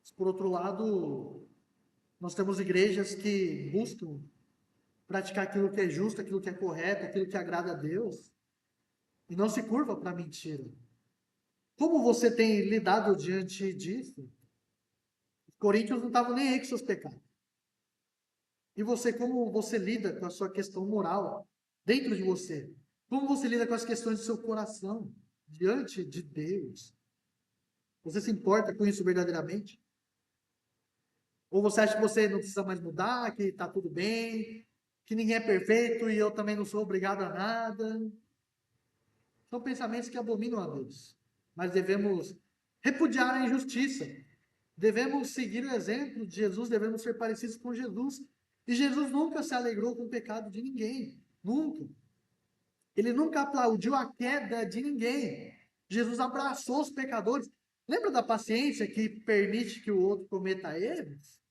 Mas, por outro lado, nós temos igrejas que buscam praticar aquilo que é justo, aquilo que é correto, aquilo que agrada a Deus, e não se curva para a mentira. Como você tem lidado diante disso? Os coríntios não estavam nem aí com seus pecados. E você, como você lida com a sua questão moral dentro de você? Como você lida com as questões do seu coração diante de Deus? Você se importa com isso verdadeiramente? Ou você acha que você não precisa mais mudar, que está tudo bem, que ninguém é perfeito e eu também não sou obrigado a nada? São pensamentos que abominam a Deus. Mas devemos repudiar a injustiça. Devemos seguir o exemplo de Jesus, devemos ser parecidos com Jesus. E Jesus nunca se alegrou com o pecado de ninguém. Nunca. Ele nunca aplaudiu a queda de ninguém. Jesus abraçou os pecadores. Lembra da paciência que permite que o outro cometa erros?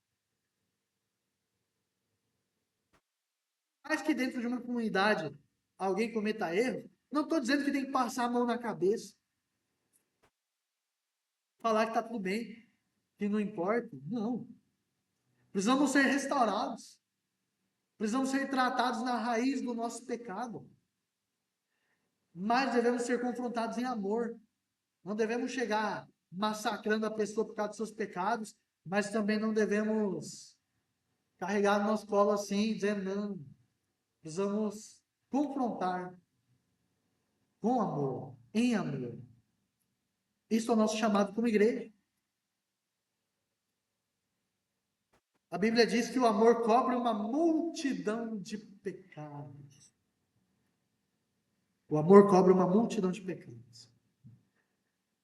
Mas que dentro de uma comunidade alguém cometa erros, não estou dizendo que tem que passar a mão na cabeça. Falar que está tudo bem. que não importa. Não. Precisamos ser restaurados. Precisamos ser tratados na raiz do nosso pecado. Mas devemos ser confrontados em amor. Não devemos chegar massacrando a pessoa por causa dos seus pecados, mas também não devemos carregar no nosso colo assim, dizendo não. Precisamos confrontar com amor, em amor. Isso é o nosso chamado como igreja. A Bíblia diz que o amor cobre uma multidão de pecados. O amor cobre uma multidão de pecados.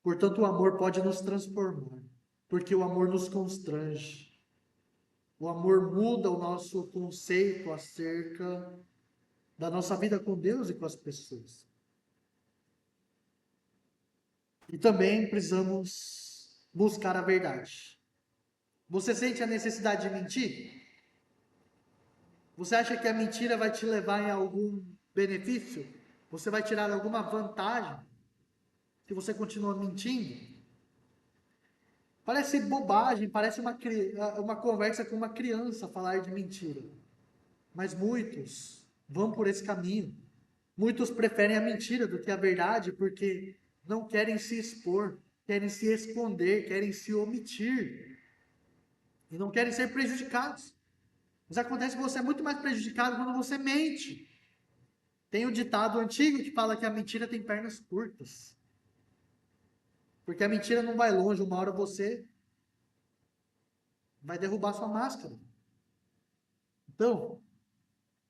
Portanto, o amor pode nos transformar, porque o amor nos constrange. O amor muda o nosso conceito acerca da nossa vida com Deus e com as pessoas. E também precisamos buscar a verdade. Você sente a necessidade de mentir? Você acha que a mentira vai te levar em algum benefício? Você vai tirar alguma vantagem se você continua mentindo? Parece bobagem, parece uma conversa com uma criança falar de mentira. Mas muitos vão por esse caminho. Muitos preferem a mentira do que a verdade porque não querem se expor, querem se esconder, querem se omitir e não querem ser prejudicados. Mas acontece que você é muito mais prejudicado quando você mente. Tem o ditado antigo que fala que a mentira tem pernas curtas. Porque a mentira não vai longe, uma hora você vai derrubar sua máscara. Então,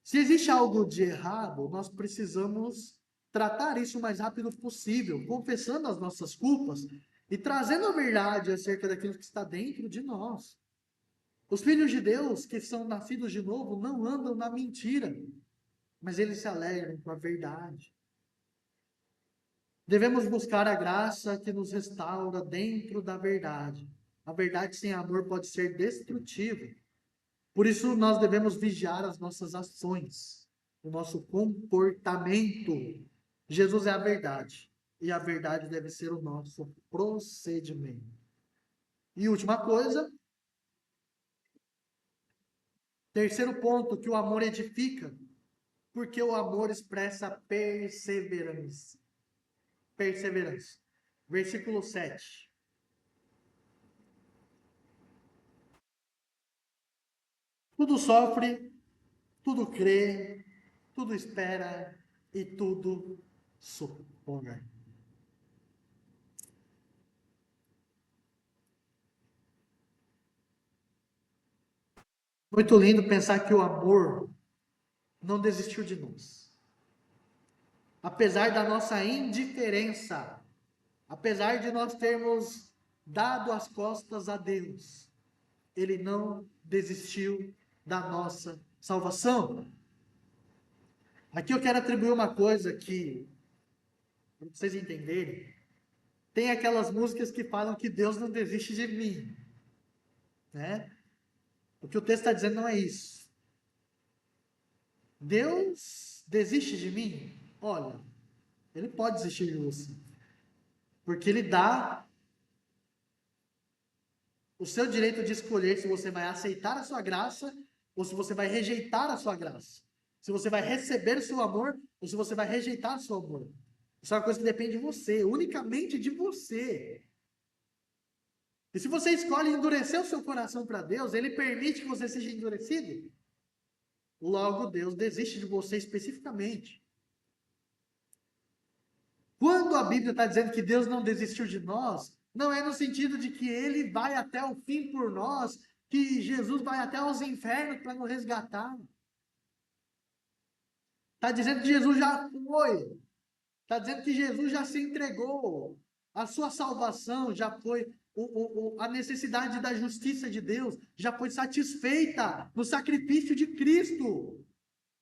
se existe algo de errado, nós precisamos tratar isso o mais rápido possível, confessando as nossas culpas e trazendo a verdade acerca daquilo que está dentro de nós. Os filhos de Deus, que são nascidos de novo, não andam na mentira, mas eles se alegram com a verdade. Devemos buscar a graça que nos restaura dentro da verdade. A verdade sem amor pode ser destrutiva. Por isso, nós devemos vigiar as nossas ações, o nosso comportamento. Jesus é a verdade, e a verdade deve ser o nosso procedimento. E última coisa, terceiro ponto, que o amor edifica, porque o amor expressa perseverança. Perseverança. Versículo 7. Tudo sofre, tudo crê, tudo espera e tudo suporta. Muito lindo pensar que o amor não desistiu de nós. Apesar da nossa indiferença, apesar de nós termos dado as costas a Deus, Ele não desistiu da nossa salvação. Aqui eu quero atribuir uma coisa que, para vocês entenderem, tem aquelas músicas que falam que Deus não desiste de mim, né? O que o texto está dizendo não é isso. Deus desiste de mim? Olha, Ele pode desistir de você, porque Ele dá o seu direito de escolher se você vai aceitar a sua graça ou se você vai rejeitar a sua graça. Se você vai receber o seu amor ou se você vai rejeitar o seu amor. Isso é uma coisa que depende de você, unicamente de você. E se você escolhe endurecer o seu coração para Deus, Ele permite que você seja endurecido. Logo, Deus desiste de você especificamente. Quando a Bíblia está dizendo que Deus não desistiu de nós, não é no sentido de que Ele vai até o fim por nós, que Jesus vai até os infernos para nos resgatar. Está dizendo que Jesus já foi. Está dizendo que Jesus já se entregou. A sua salvação já foi. A necessidade da justiça de Deus já foi satisfeita no sacrifício de Cristo.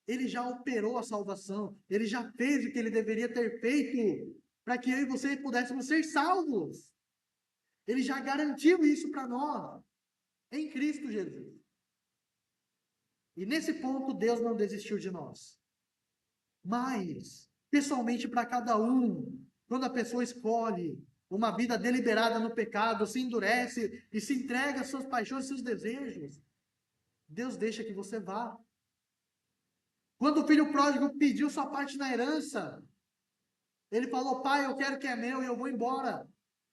Ele já operou a salvação. Ele já fez o que ele deveria ter feito para que eu e você pudéssemos ser salvos. Ele já garantiu isso para nós em Cristo Jesus. E nesse ponto Deus não desistiu de nós. Mas, pessoalmente para cada um, quando a pessoa escolhe uma vida deliberada no pecado, se endurece e se entrega às suas paixões e seus desejos, Deus deixa que você vá. Quando o filho pródigo pediu sua parte na herança, ele falou: pai, eu quero o que é meu e eu vou embora.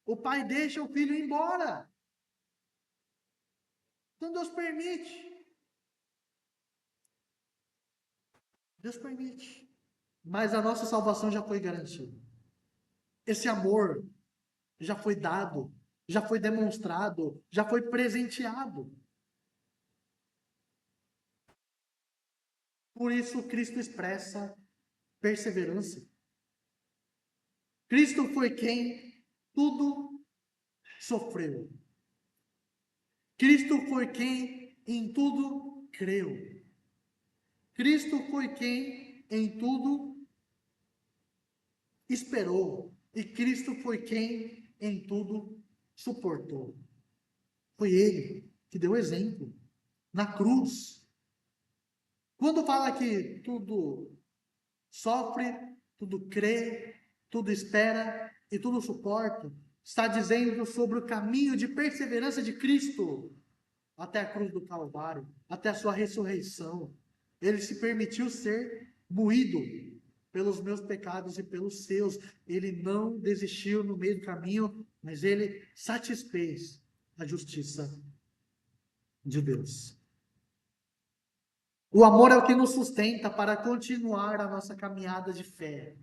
O pai deixa o filho ir embora. Então Deus permite. Deus permite. Mas a nossa salvação já foi garantida. Esse amor já foi dado, já foi demonstrado, já foi presenteado. Por isso Cristo expressa perseverança. Cristo foi quem tudo sofreu. Cristo foi quem em tudo creu. Cristo foi quem em tudo esperou. E Cristo foi quem em tudo suportou. Foi Ele que deu exemplo na cruz. Quando fala que tudo sofre, tudo crê, tudo espera e tudo suporta, está dizendo sobre o caminho de perseverança de Cristo até a cruz do Calvário, até a sua ressurreição. Ele se permitiu ser moído pelos meus pecados e pelos seus. Ele não desistiu no meio do caminho, mas ele satisfez a justiça de Deus. O amor é o que nos sustenta para continuar a nossa caminhada de fé.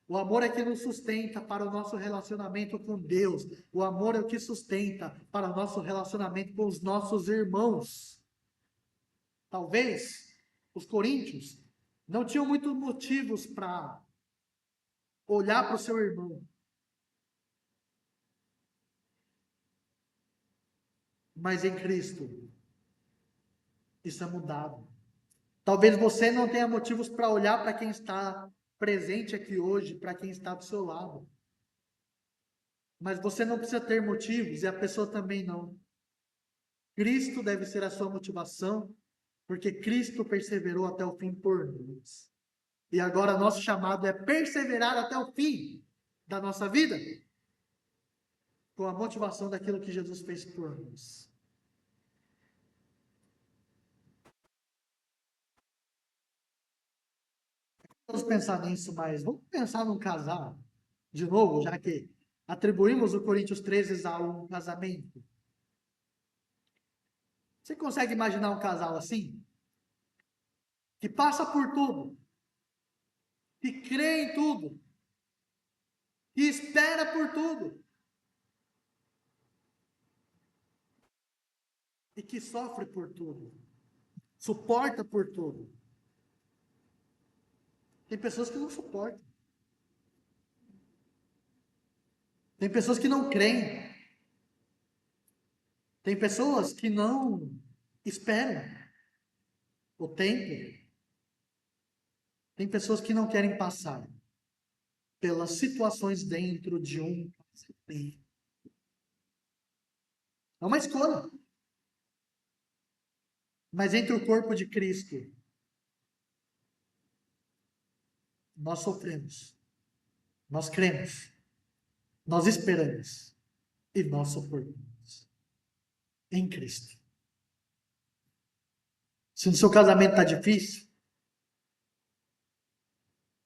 O amor é que nos sustenta para o nosso relacionamento com Deus. O amor é o que sustenta para o nosso relacionamento com os nossos irmãos. Talvez os coríntios não tinham muitos motivos para olhar para o seu irmão. Mas em Cristo, isso é mudado. Talvez você não tenha motivos para olhar para quem está presente aqui hoje, para quem está do seu lado. Mas você não precisa ter motivos e a pessoa também não. Cristo deve ser a sua motivação, porque Cristo perseverou até o fim por nós. E agora nosso chamado é perseverar até o fim da nossa vida, com a motivação daquilo que Jesus fez por nós. Vamos pensar nisso, mas vamos pensar num casal, de novo, já que atribuímos o Coríntios 13 a um casamento. Você consegue imaginar um casal assim? Que passa por tudo, que crê em tudo, que espera por tudo, e que sofre por tudo, suporta por tudo. Tem pessoas que não suportam. Tem pessoas que não creem. Tem pessoas que não esperam o tempo. Tem pessoas que não querem passar pelas situações dentro de um casamento. É uma escolha. Mas entre o corpo de Cristo, nós sofremos, nós cremos, nós esperamos e nós suportamos em Cristo. Se no seu casamento está difícil,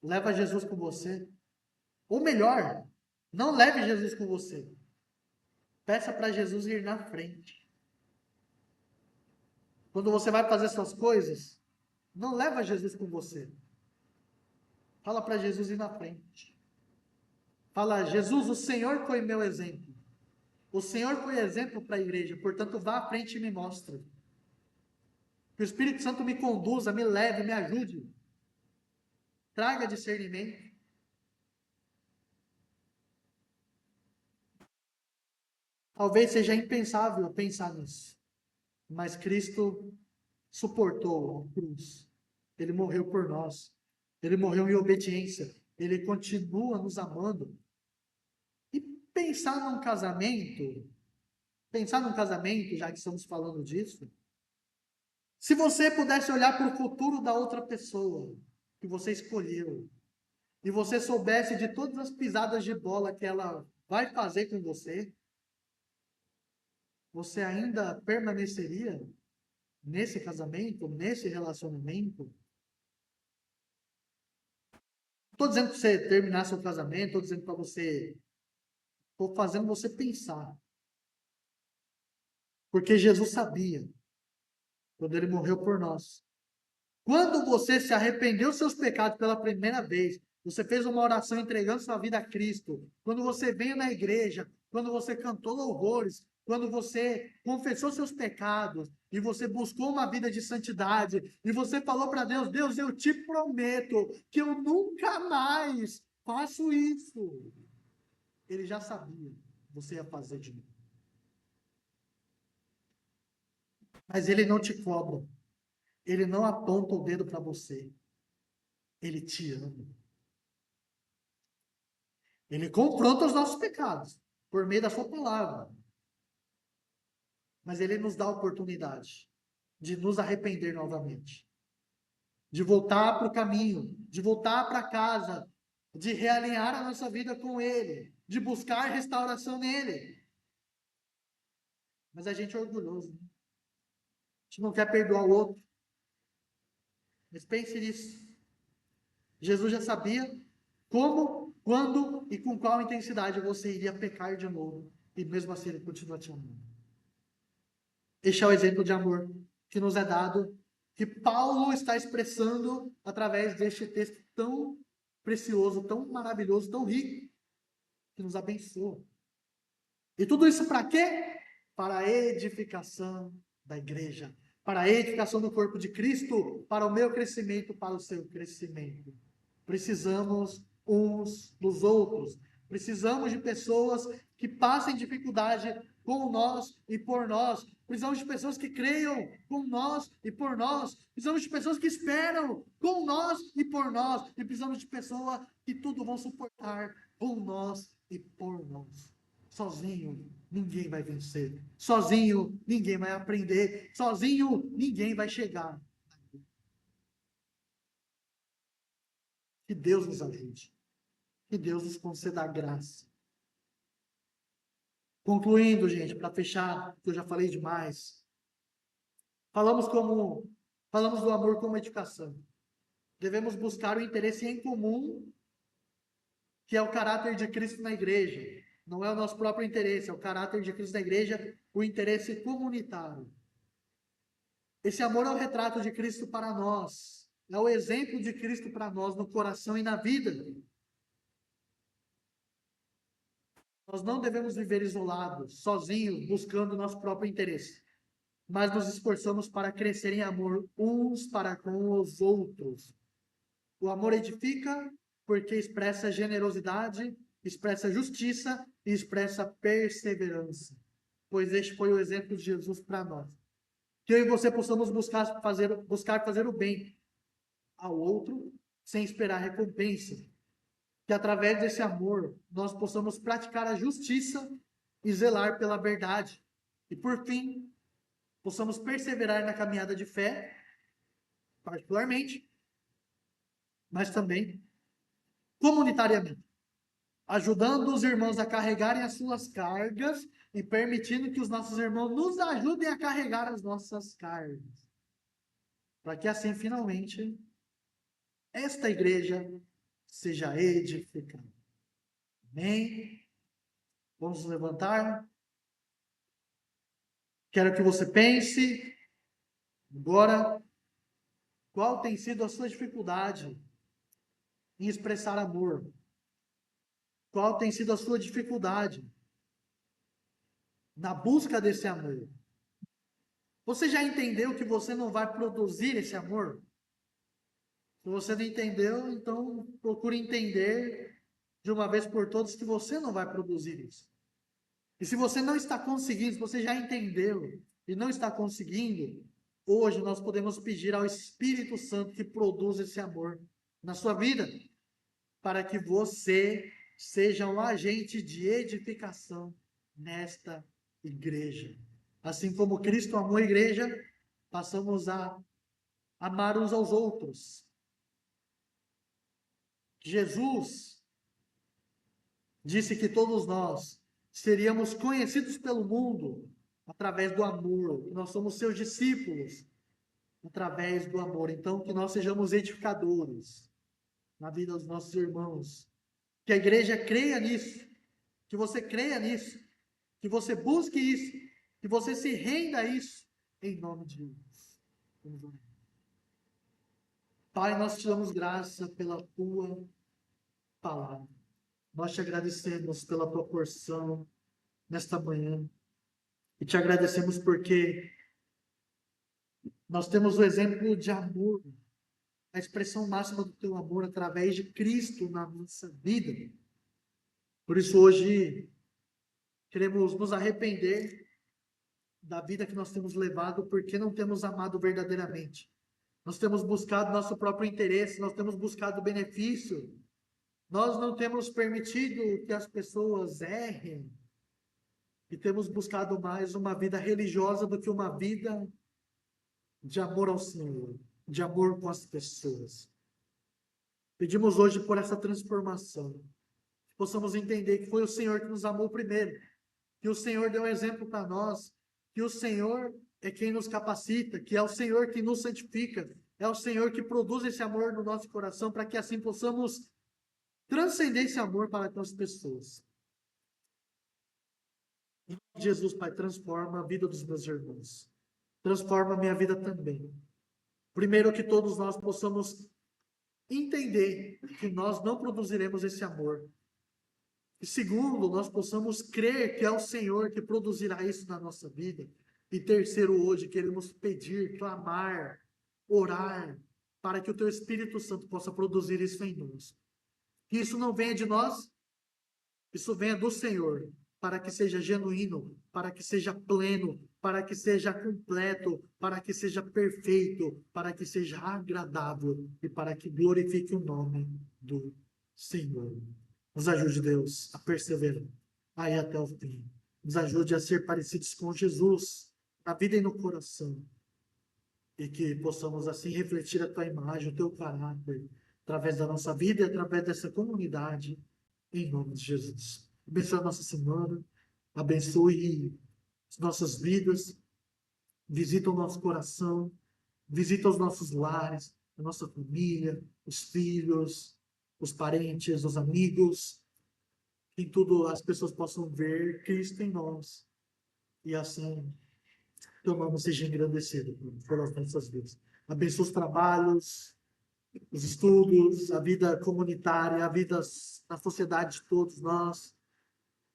leva Jesus com você. Ou melhor, não leve Jesus com você. Peça para Jesus ir na frente. Quando você vai fazer suas coisas, não leva Jesus com você. Fala para Jesus ir na frente. Fala: Jesus, o Senhor foi meu exemplo. O Senhor foi exemplo para a igreja, portanto vá à frente e me mostre. Que o Espírito Santo me conduza, me leve, me ajude. Traga discernimento. Talvez seja impensável pensar nisso, mas Cristo suportou a cruz. Ele morreu por nós. Ele morreu em obediência. Ele continua nos amando. E pensar num casamento, já que estamos falando disso, se você pudesse olhar para o futuro da outra pessoa que você escolheu, e você soubesse de todas as pisadas de bola que ela vai fazer com você? Você ainda permaneceria nesse casamento, nesse relacionamento? Estou dizendo para você terminar seu casamento, estou dizendo para você, estou fazendo você pensar. Porque Jesus sabia, quando ele morreu por nós. Quando você se arrependeu dos seus pecados pela primeira vez, você fez uma oração entregando sua vida a Cristo, quando você veio na igreja, quando você cantou louvores, quando você confessou seus pecados e você buscou uma vida de santidade e você falou para Deus: Deus, eu te prometo que eu nunca mais faço isso. Ele já sabia que você ia fazer de novo. Mas ele não te cobra. Ele não aponta o dedo para você. Ele te ama. Ele confronta os nossos pecados por meio da sua palavra. Mas ele nos dá a oportunidade de nos arrepender novamente, de voltar para o caminho, de voltar para casa, de realinhar a nossa vida com ele, de buscar restauração nele. Mas a gente é orgulhoso, né? A gente não quer perdoar o outro. Mas pense nisso. Jesus já sabia como, quando e com qual intensidade você iria pecar de novo. E mesmo assim ele continua te amando. Este é o exemplo de amor que nos é dado, que Paulo está expressando através deste texto tão precioso, tão maravilhoso, tão rico, que nos abençoa. E tudo isso para quê? Para a edificação da igreja, para a edificação do corpo de Cristo, para o meu crescimento, para o seu crescimento. Precisamos uns dos outros. Precisamos de pessoas que passem dificuldade com nós e por nós. Precisamos de pessoas que creiam com nós e por nós. Precisamos de pessoas que esperam com nós e por nós. E precisamos de pessoas que tudo vão suportar com nós e por nós. Sozinho, ninguém vai vencer. Sozinho, ninguém vai aprender. Sozinho, ninguém vai chegar. Que Deus nos ajude. Que Deus nos conceda a graça. Concluindo, gente, para fechar, que eu já falei demais. Falamos como falamos do amor como educação. Devemos buscar o interesse em comum, que é o caráter de Cristo na igreja. Não é o nosso próprio interesse, é o caráter de Cristo na igreja, o interesse comunitário. Esse amor é o retrato de Cristo para nós. É o exemplo de Cristo para nós no coração e na vida. Nós não devemos viver isolados, sozinhos, buscando o nosso próprio interesse, mas nos esforçamos para crescer em amor uns para com os outros. O amor edifica porque expressa generosidade, expressa justiça e expressa perseverança. Pois este foi o exemplo de Jesus para nós. Que eu e você possamos buscar fazer o bem ao outro sem esperar recompensa. Que através desse amor nós possamos praticar a justiça e zelar pela verdade. E por fim, possamos perseverar na caminhada de fé, particularmente, mas também comunitariamente, ajudando os irmãos a carregarem as suas cargas e permitindo que os nossos irmãos nos ajudem a carregar as nossas cargas. Para que assim, finalmente, esta igreja seja edificada. Amém? Vamos nos levantar? Quero que você pense agora qual tem sido a sua dificuldade em expressar amor. Qual tem sido a sua dificuldade na busca desse amor? Você já entendeu que você não vai produzir esse amor? Se você não entendeu, então procure entender de uma vez por todas que você não vai produzir isso. E se você não está conseguindo, se você já entendeu e não está conseguindo, hoje nós podemos pedir ao Espírito Santo que produza esse amor na sua vida, para que você seja um agente de edificação nesta igreja. Assim como Cristo amou a igreja, passamos a amar uns aos outros. Jesus disse que todos nós seríamos conhecidos pelo mundo através do amor. Nós somos seus discípulos através do amor. Então, que nós sejamos edificadores na vida dos nossos irmãos. Que a igreja creia nisso, que você creia nisso, que você busque isso, que você se renda a isso, em nome de Jesus. Vamos orar. Pai, nós te damos graça pela tua palavra. Nós te agradecemos pela tua porção nesta manhã. E te agradecemos porque nós temos o exemplo de amor, a expressão máxima do teu amor através de Cristo na nossa vida. Por isso, hoje, queremos nos arrepender da vida que nós temos levado, porque não temos amado verdadeiramente. Nós temos buscado nosso próprio interesse, nós temos buscado benefício, nós não temos permitido que as pessoas errem, e temos buscado mais uma vida religiosa do que uma vida de amor ao Senhor, de amor com as pessoas. Pedimos hoje por essa transformação, que possamos entender que foi o Senhor que nos amou primeiro, que o Senhor deu exemplo para nós, que o Senhor é quem nos capacita, que é o Senhor que nos santifica, é o Senhor que produz esse amor no nosso coração, para que assim possamos transcender esse amor para com as pessoas. Jesus, Pai, transforma a vida dos meus irmãos. Transforma a minha vida também. Primeiro, que todos nós possamos entender que nós não produziremos esse amor. E segundo, nós possamos crer que é o Senhor que produzirá isso na nossa vida. E terceiro, hoje, queremos pedir, clamar, orar, para que o Teu Espírito Santo possa produzir isso em nós. Que isso não venha de nós, isso venha do Senhor, para que seja genuíno, para que seja pleno, para que seja completo, para que seja perfeito, para que seja agradável e para que glorifique o nome do Senhor. Nos ajude, Deus, a perseverar aí até o fim. Nos ajude a ser parecidos com Jesus, na vida e no coração. E que possamos assim refletir a tua imagem, o teu caráter, através da nossa vida e através dessa comunidade, em nome de Jesus. Abençoe a nossa semana, abençoe as nossas vidas, visita o nosso coração, visita os nossos lares, a nossa família, os filhos, os parentes, os amigos, que em tudo as pessoas possam ver Cristo em nós, e assim teu nome seja engrandecido pelas nossas vidas. Abençoe os trabalhos, os estudos, a vida comunitária, a vida na sociedade de todos nós.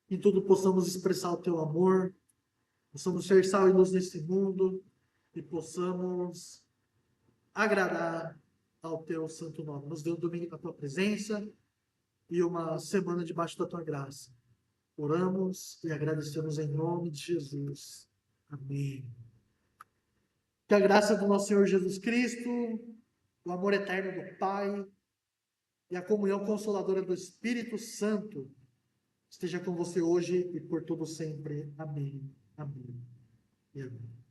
Em tudo possamos expressar o teu amor, possamos ser sal e luz nesse mundo e possamos agradar ao teu santo nome. Nos dê um domingo na tua presença e uma semana debaixo da tua graça. Oramos e agradecemos em nome de Jesus. Amém. Que a graça do nosso Senhor Jesus Cristo, o amor eterno do Pai e a comunhão consoladora do Espírito Santo esteja com você hoje e por todo sempre. Amém. Amém. E amém.